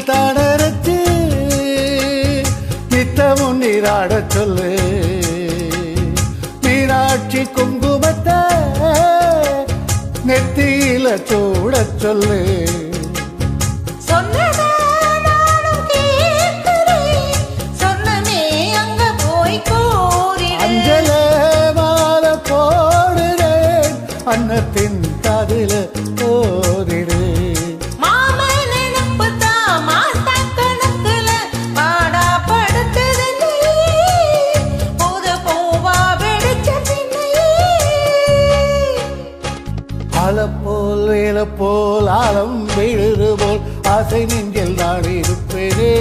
தாடரத்து நித்தமும் நீராட சொல்லு மீனாட்சி குங்குமத்தை நெத்தியில சூட சொல்லு அஞ்சல மாலை போடுறேன் அன்னத்தின் காதில ஓதிடு போல் வேலை போல் ஆழம் விழுது போல் ஆசை நெஞ்சில் நான் இருப்பேனே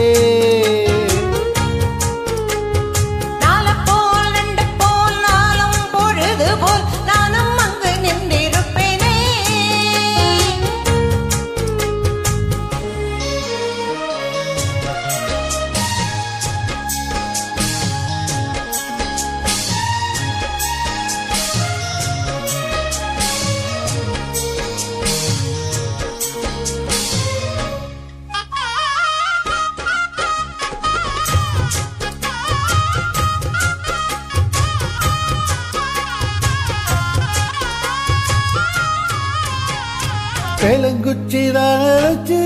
தெலுங்குச்சி தான் அழைச்சி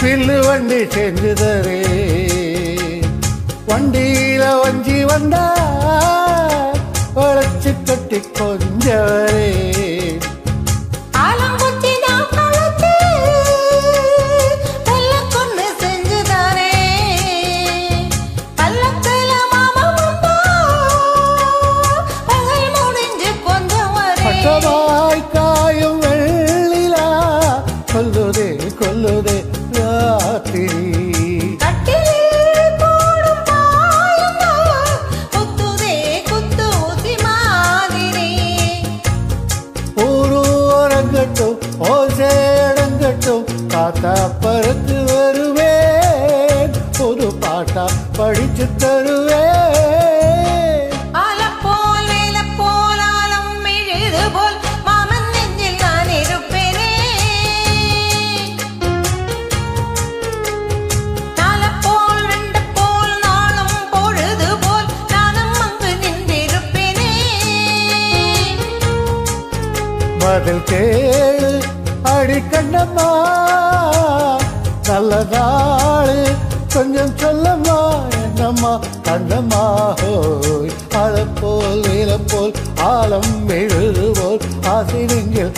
பில்லு வண்டி செஞ்சு தரே வண்டியில வஞ்சி வந்தா வளைச்சு கட்டி கொஞ்சவரே கொல்லுதே கொல்லுதே ராத்திரி ஊரங்கட்டும் ஓசேடங்கட்டும் காத்தா பறந்து வருவேன் புது பாட்டா படிச்சு தருவேன் பதில் கேளு அடி கண்ணம்மா நல்ல நாளு கொஞ்சம் சொல்லம்மா என்னம்மா கண்ணம்மா ஹோய் அழப்போல் வீரப்போல் ஆழம் விழுது போல் ஆசை நெஞ்சில்